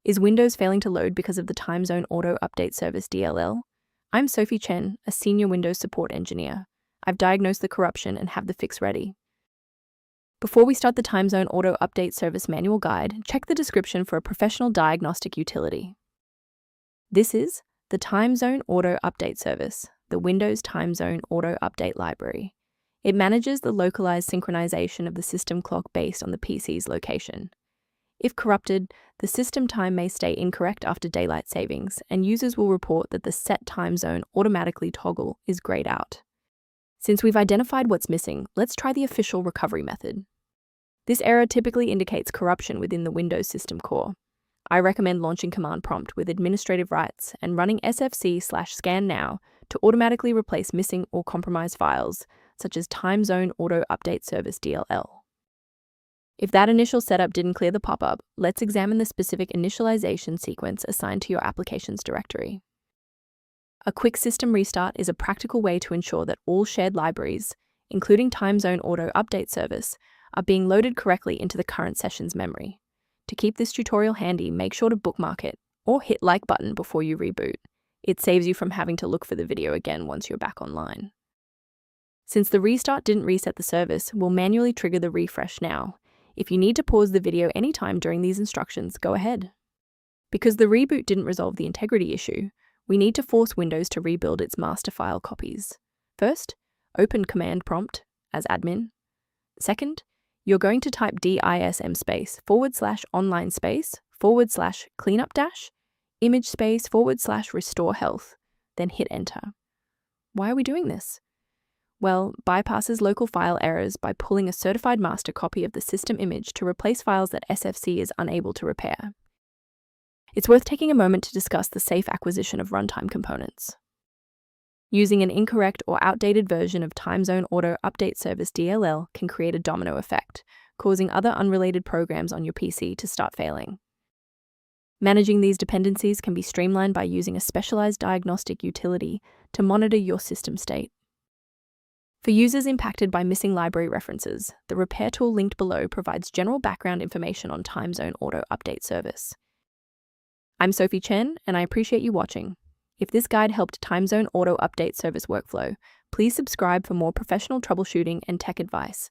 Is Windows failing to load because of the Time Zone Auto Update Service DLL? I'm Sophie Chen, a senior Windows support engineer. I've diagnosed the corruption and have the fix ready. Before we start the Time Zone Auto Update Service manual guide, check the description for a professional diagnostic utility. This is the Time Zone Auto Update Service, the Windows Time Zone Auto Update Library. It manages the localized synchronization of the system clock based on the PC's location. If corrupted, the system time may stay incorrect after daylight savings, and users will report that the set time zone automatically toggle is grayed out. Since we've identified what's missing, let's try the official recovery method. This error typically indicates corruption within the Windows system core. I recommend launching command prompt with administrative rights and running sfc/scan now to automatically replace missing or compromised files, such as Time Zone Auto Update Service DLL. If that initial setup didn't clear the pop-up, let's examine the specific initialization sequence assigned to your applications directory. A quick system restart is a practical way to ensure that all shared libraries, including Time Zone Auto Update Service, are being loaded correctly into the current session's memory. To keep this tutorial handy, make sure to bookmark it or hit like button before you reboot. It saves you from having to look for the video again once you're back online. Since the restart didn't reset the service, we'll manually trigger the refresh now. If you need to pause the video anytime during these instructions, go ahead. Because the reboot didn't resolve the integrity issue, we need to force Windows to rebuild its master file copies. First, open command prompt as admin. Second, you're going to type dism/online /cleanup image /restore health, then hit enter. Why are we doing this? Well, bypasses local file errors by pulling a certified master copy of the system image to replace files that SFC is unable to repair. It's worth taking a moment to discuss the safe acquisition of runtime components. Using an incorrect or outdated version of Time Zone Auto Update Service DLL can create a domino effect, causing other unrelated programs on your PC to start failing. Managing these dependencies can be streamlined by using a specialized diagnostic utility to monitor your system state. For users impacted by missing library references, the repair tool linked below provides general background information on Time Zone Auto Update Service. I'm Sophie Chen, and I appreciate you watching. If this guide helped Time Zone Auto Update Service workflow, please subscribe for more professional troubleshooting and tech advice.